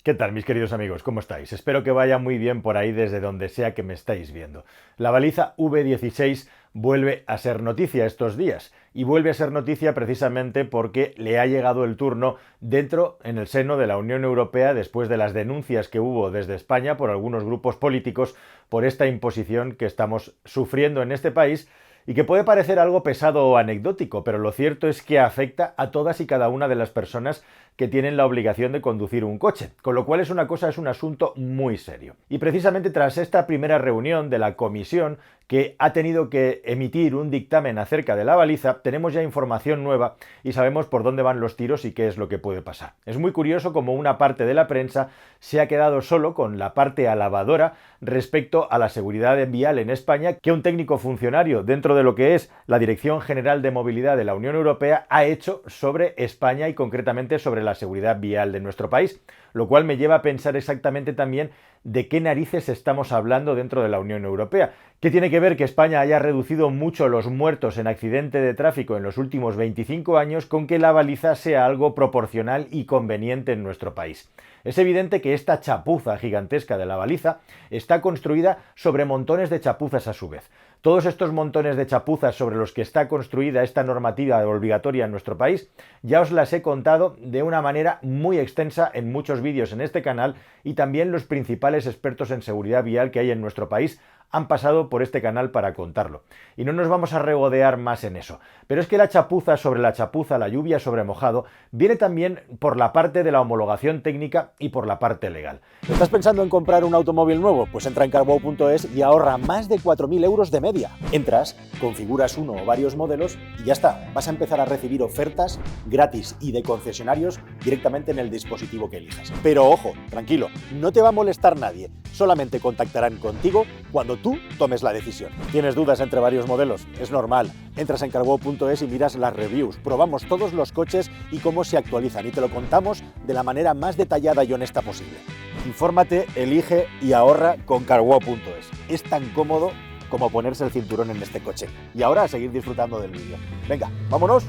¿Qué tal, mis queridos amigos? ¿Cómo estáis? Espero que vaya muy bien por ahí desde donde sea que me estáis viendo. La baliza V16 vuelve a ser noticia estos días y vuelve a ser noticia precisamente porque le ha llegado el turno dentro, en el seno de la Unión Europea, después de las denuncias que hubo desde España por algunos grupos políticos por esta imposición que estamos sufriendo en este país y que puede parecer algo pesado o anecdótico, pero lo cierto es que afecta a todas y cada una de las personas que tienen la obligación de conducir un coche, con lo cual es un asunto muy serio. Y precisamente tras esta primera reunión de la comisión que ha tenido que emitir un dictamen acerca de la baliza, tenemos ya información nueva y sabemos por dónde van los tiros y qué es lo que puede pasar. Es muy curioso cómo una parte de la prensa se ha quedado solo con la parte alabadora respecto a la seguridad vial en España que un técnico funcionario dentro de lo que es la Dirección General de Movilidad de la Unión Europea ha hecho sobre España y concretamente sobre la seguridad vial de nuestro país, lo cual me lleva a pensar exactamente también de qué narices estamos hablando dentro de la Unión Europea. ¿Qué tiene que ver que España haya reducido mucho los muertos en accidente de tráfico en los últimos 25 años con que la baliza sea algo proporcional y conveniente en nuestro país? Es evidente que esta chapuza gigantesca de la baliza está construida sobre montones de chapuzas a su vez. Todos estos montones de chapuzas sobre los que está construida esta normativa obligatoria en nuestro país, ya os las he contado de una manera muy extensa en muchos vídeos en este canal y también los principales expertos en seguridad vial que hay en nuestro país han pasado por este canal para contarlo. Y no nos vamos a regodear más en eso. Pero es que la chapuza sobre la chapuza, la lluvia sobre mojado, viene también por la parte de la homologación técnica y por la parte legal. ¿Estás pensando en comprar un automóvil nuevo? Pues entra en carwow.es y ahorra más de 4.000 euros de media. Entras, configuras uno o varios modelos y ya está. Vas a empezar a recibir ofertas gratis y de concesionarios directamente en el dispositivo que elijas. Pero ojo, tranquilo, no te va a molestar nadie. Solamente contactarán contigo cuando tú tomes la decisión. ¿Tienes dudas entre varios modelos? Es normal. Entras en carwow.es y miras las reviews. Probamos todos los coches y cómo se actualizan y te lo contamos de la manera más detallada y honesta posible. Infórmate, elige y ahorra con carwow.es. Es tan cómodo como ponerse el cinturón en este coche. Y ahora a seguir disfrutando del vídeo. Venga, vámonos.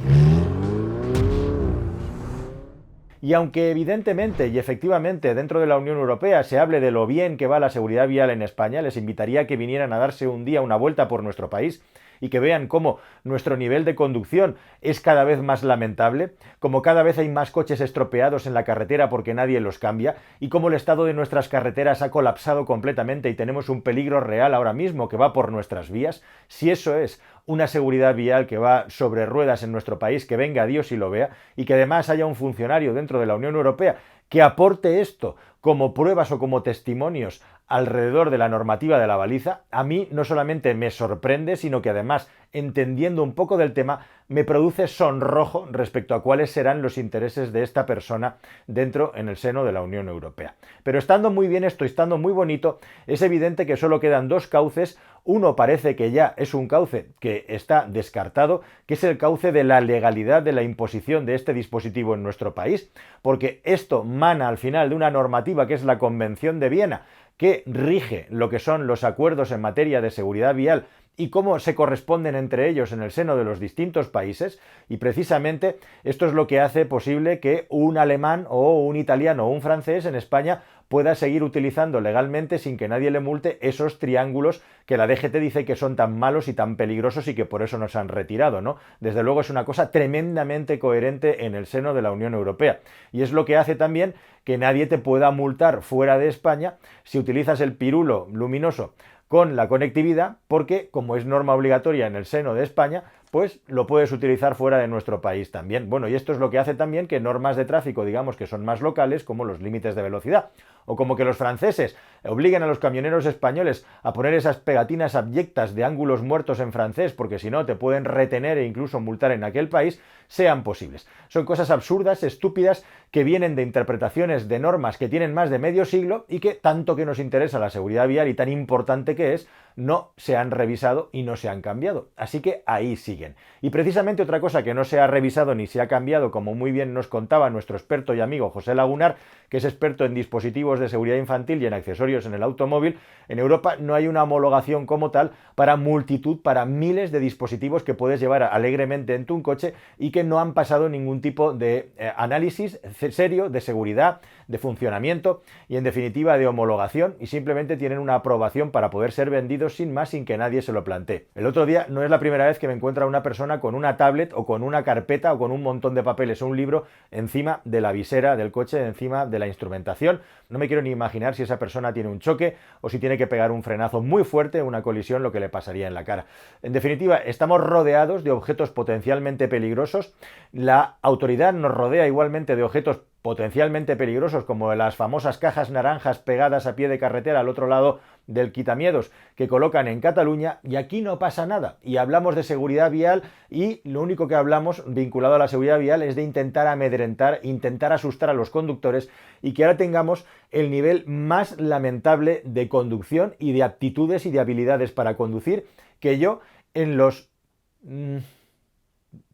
Y aunque evidentemente y efectivamente dentro de la Unión Europea se hable de lo bien que va la seguridad vial en España, les invitaría a que vinieran a darse un día una vuelta por nuestro país y que vean cómo nuestro nivel de conducción es cada vez más lamentable, cómo cada vez hay más coches estropeados en la carretera porque nadie los cambia y cómo el estado de nuestras carreteras ha colapsado completamente y tenemos un peligro real ahora mismo que va por nuestras vías. Si eso es una seguridad vial que va sobre ruedas en nuestro país, que venga Dios y lo vea, y que además haya un funcionario dentro de la Unión Europea que aporte esto como pruebas o como testimonios alrededor de la normativa de la baliza, a mí no solamente me sorprende, sino que además, entendiendo un poco del tema, me produce sonrojo respecto a cuáles serán los intereses de esta persona dentro en el seno de la Unión Europea. Pero estando muy bien esto, estando muy bonito, es evidente que solo quedan dos cauces. Uno parece que ya es un cauce que está descartado, que es el cauce de la legalidad de la imposición de este dispositivo en nuestro país, porque esto mana al final de una normativa que es la Convención de Viena, que rige lo que son los acuerdos en materia de seguridad vial y cómo se corresponden entre ellos en el seno de los distintos países, y precisamente esto es lo que hace posible que un alemán o un italiano o un francés en España pueda seguir utilizando legalmente sin que nadie le multe esos triángulos que la DGT dice que son tan malos y tan peligrosos y que por eso nos han retirado, ¿no? Desde luego es una cosa tremendamente coherente en el seno de la Unión Europea y es lo que hace también que nadie te pueda multar fuera de España si utilizas el pirulo luminoso con la conectividad, porque como es norma obligatoria en el seno de España, pues lo puedes utilizar fuera de nuestro país también. Bueno, y esto es lo que hace también que normas de tráfico, digamos, que son más locales, como los límites de velocidad, o como que los franceses obliguen a los camioneros españoles a poner esas pegatinas abyectas de ángulos muertos en francés, porque si no te pueden retener e incluso multar en aquel país, sean posibles. Son cosas absurdas, estúpidas, que vienen de interpretaciones de normas que tienen más de medio siglo y que, tanto que nos interesa la seguridad vial y tan importante que es, no se han revisado y no se han cambiado. Así que ahí siguen. Y precisamente otra cosa que no se ha revisado ni se ha cambiado, como muy bien nos contaba nuestro experto y amigo José Lagunar, que es experto en dispositivos de seguridad infantil y en accesorios accesorios en el automóvil, en Europa no hay una homologación como tal para para miles de dispositivos que puedes llevar alegremente en tu coche y que no han pasado ningún tipo de análisis serio de seguridad, de funcionamiento y en definitiva de homologación, y simplemente tienen una aprobación para poder ser vendidos sin más, sin que nadie se lo plantee. El otro día no es la primera vez que me encuentro a una persona con una tablet o con una carpeta o con un montón de papeles o un libro encima de la visera del coche, encima de la instrumentación. No me quiero ni imaginar si esa persona tiene un choque o si tiene que pegar un frenazo muy fuerte, una colisión, lo que le pasaría en la cara. En definitiva, estamos rodeados de objetos potencialmente peligrosos. La autoridad nos rodea igualmente de objetos potencialmente peligrosos, como las famosas cajas naranjas pegadas a pie de carretera al otro lado del quitamiedos que colocan en Cataluña, y aquí no pasa nada. Y hablamos de seguridad vial y lo único que hablamos vinculado a la seguridad vial es de intentar amedrentar, intentar asustar a los conductores y que ahora tengamos el nivel más lamentable de conducción y de aptitudes y de habilidades para conducir que yo en los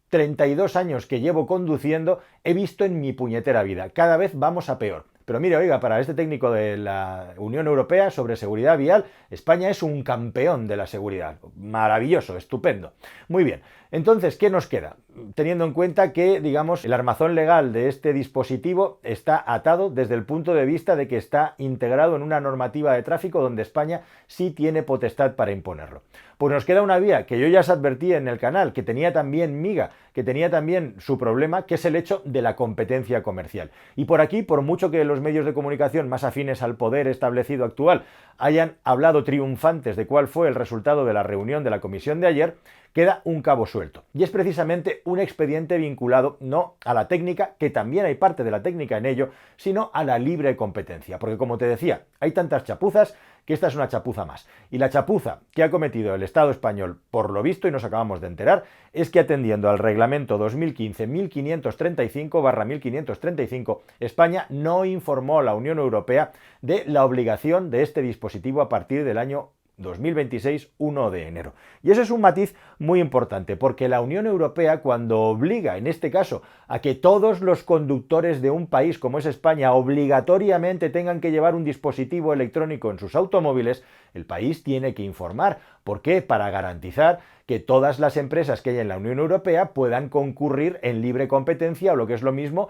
32 años que llevo conduciendo he visto en mi puñetera vida. Cada vez vamos a peor. Pero mire, oiga, para este técnico de la Unión Europea sobre seguridad vial, España es un campeón de la seguridad. Maravilloso, estupendo. Muy bien. Entonces, ¿qué nos queda? Teniendo en cuenta que, digamos, el armazón legal de este dispositivo está atado desde el punto de vista de que está integrado en una normativa de tráfico donde España sí tiene potestad para imponerlo. Pues nos queda una vía que yo ya os advertí en el canal, que tenía también miga, que tenía también su problema, que es el hecho de la competencia comercial. Y por aquí, por mucho que los medios de comunicación más afines al poder establecido actual hayan hablado triunfantes de cuál fue el resultado de la reunión de la comisión de ayer, queda un cabo suelto. Y es precisamente un expediente vinculado no a la técnica, que también hay parte de la técnica en ello, sino a la libre competencia. Porque como te decía, hay tantas chapuzas que esta es una chapuza más. Y la chapuza que ha cometido el Estado español, por lo visto, y nos acabamos de enterar, es que atendiendo al reglamento 2015-1535/1535, España no informó a la Unión Europea de la obligación de este dispositivo a partir del año 2026, 1 de enero. Y eso es un matiz muy importante, porque la Unión Europea, cuando obliga, en este caso, a que todos los conductores de un país como es España obligatoriamente tengan que llevar un dispositivo electrónico en sus automóviles, el país tiene que informar. ¿Por qué? Para garantizar que todas las empresas que hay en la Unión Europea puedan concurrir en libre competencia, o lo que es lo mismo,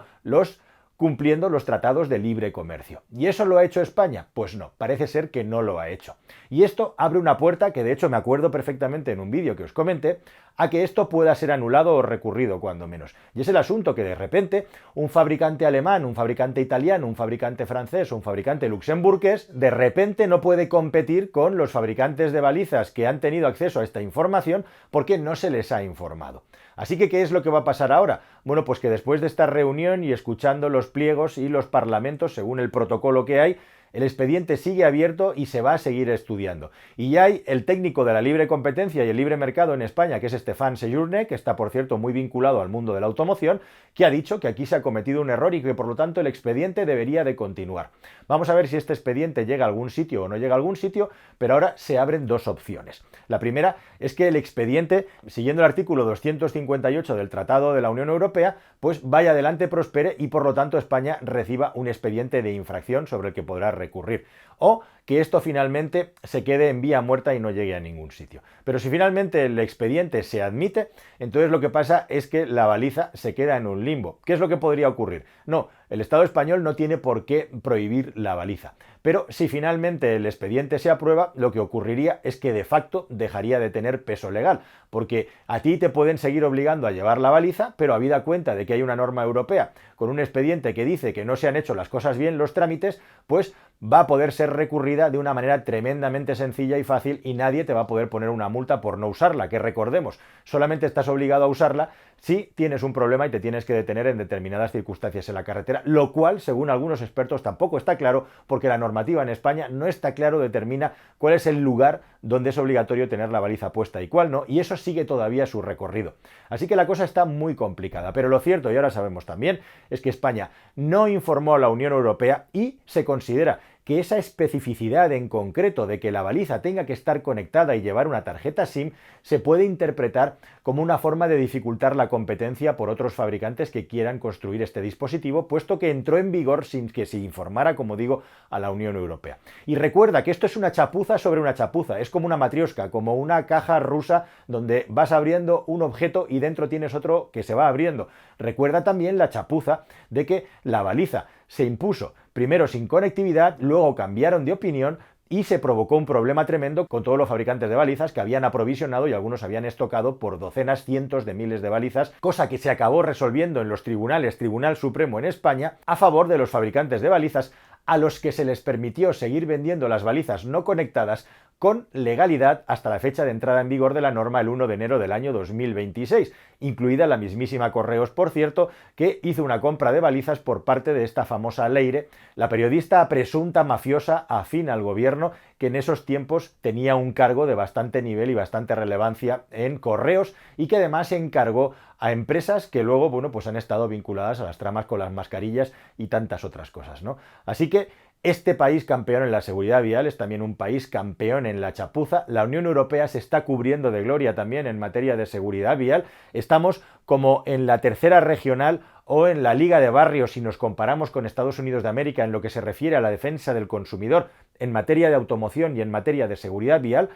cumpliendo los tratados de libre comercio. ¿Y eso lo ha hecho España? Pues no, parece ser que no lo ha hecho. Y esto abre una puerta, que de hecho me acuerdo perfectamente en un vídeo que os comenté, a que esto pueda ser anulado o recurrido, cuando menos. Y es el asunto que de repente un fabricante alemán, un fabricante italiano, un fabricante francés o un fabricante luxemburgués, de repente no puede competir con los fabricantes de balizas que han tenido acceso a esta información porque no se les ha informado. Así que, ¿qué es lo que va a pasar ahora? Bueno, pues que después de esta reunión y escuchando los pliegos y los parlamentos, según el protocolo que hay, el expediente sigue abierto y se va a seguir estudiando. Y ya hay el técnico de la libre competencia y el libre mercado en España, que es Stefan Sejourné, que está, por cierto, muy vinculado al mundo de la automoción, que ha dicho que aquí se ha cometido un error y que, por lo tanto, el expediente debería de continuar. Vamos a ver si este expediente llega a algún sitio o no llega a algún sitio, pero ahora se abren dos opciones. La primera es que el expediente, siguiendo el artículo 258 del Tratado de la Unión Europea, pues vaya adelante, prospere y, por lo tanto, España reciba un expediente de infracción sobre el que podrá recurrir, o que esto finalmente se quede en vía muerta y no llegue a ningún sitio. Pero si finalmente el expediente se admite, entonces lo que pasa es que la baliza se queda en un limbo. ¿Qué es lo que podría ocurrir? No, el Estado español no tiene por qué prohibir la baliza. Pero si finalmente el expediente se aprueba, lo que ocurriría es que de facto dejaría de tener peso legal, porque a ti te pueden seguir obligando a llevar la baliza, pero habida cuenta de que hay una norma europea con un expediente que dice que no se han hecho las cosas bien, los trámites, pues va a poder ser recurrida de una manera tremendamente sencilla y fácil y nadie te va a poder poner una multa por no usarla, que recordemos, solamente estás obligado a usarla si tienes un problema y te tienes que detener en determinadas circunstancias en la carretera, lo cual, según algunos expertos, tampoco está claro, porque la normativa en España no está claro, determina cuál es el lugar donde es obligatorio tener la baliza puesta y cuál no, y eso sigue todavía su recorrido. Así que la cosa está muy complicada, pero lo cierto, y ahora sabemos también, es que España no informó a la Unión Europea y se considera que esa especificidad en concreto de que la baliza tenga que estar conectada y llevar una tarjeta SIM se puede interpretar como una forma de dificultar la competencia por otros fabricantes que quieran construir este dispositivo, puesto que entró en vigor sin que se informara, como digo, a la Unión Europea. Y recuerda que esto es una chapuza sobre una chapuza, es como una matrioshka, como una caja rusa donde vas abriendo un objeto y dentro tienes otro que se va abriendo. Recuerda también la chapuza de que la baliza se impuso primero sin conectividad, luego cambiaron de opinión y se provocó un problema tremendo con todos los fabricantes de balizas que habían aprovisionado y algunos habían estocado por docenas, cientos de miles de balizas, cosa que se acabó resolviendo en los tribunales, Tribunal Supremo en España, a favor de los fabricantes de balizas, a los que se les permitió seguir vendiendo las balizas no conectadas con legalidad hasta la fecha de entrada en vigor de la norma el 1 de enero del año 2026, incluida la mismísima Correos, por cierto, que hizo una compra de balizas por parte de esta famosa Leire, la periodista presunta mafiosa afín al gobierno, que en esos tiempos tenía un cargo de bastante nivel y bastante relevancia en Correos y que además se encargó a empresas que luego, bueno, pues han estado vinculadas a las tramas con las mascarillas y tantas otras cosas, ¿no? Así que este país campeón en la seguridad vial es también un país campeón en la chapuza. La Unión Europea se está cubriendo de gloria también en materia de seguridad vial. Estamos como en la tercera regional o en la Liga de Barrios si nos comparamos con Estados Unidos de América en lo que se refiere a la defensa del consumidor en materia de automoción y en materia de seguridad vial,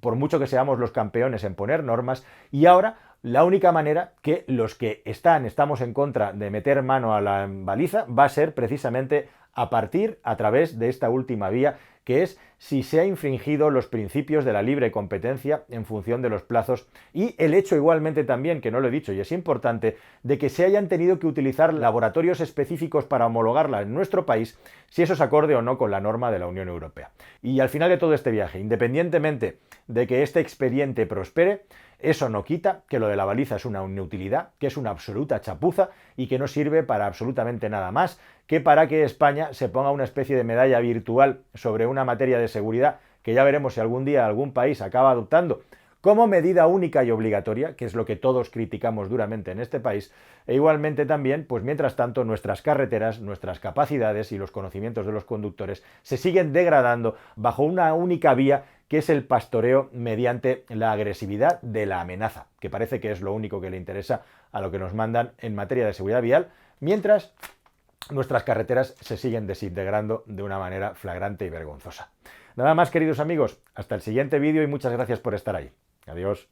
por mucho que seamos los campeones en poner normas. Y ahora la única manera que los que estamos en contra de meter mano a la baliza va a ser precisamente a través de esta última vía, que es si se ha infringido los principios de la libre competencia en función de los plazos y el hecho igualmente también, que no lo he dicho y es importante, de que se hayan tenido que utilizar laboratorios específicos para homologarla en nuestro país, si eso es acorde o no con la norma de la Unión Europea. Y al final de todo este viaje, independientemente de que este expediente prospere, eso no quita que lo de la baliza es una inutilidad, que es una absoluta chapuza y que no sirve para absolutamente nada más que para que España se ponga una especie de medalla virtual sobre una materia de seguridad que ya veremos si algún día algún país acaba adoptando como medida única y obligatoria, que es lo que todos criticamos duramente en este país, e igualmente también, pues mientras tanto, nuestras carreteras, nuestras capacidades y los conocimientos de los conductores se siguen degradando bajo una única vía, que es el pastoreo mediante la agresividad de la amenaza, que parece que es lo único que le interesa a lo que nos mandan en materia de seguridad vial, mientras nuestras carreteras se siguen desintegrando de una manera flagrante y vergonzosa. Nada más, queridos amigos, hasta el siguiente vídeo y muchas gracias por estar ahí. Adiós.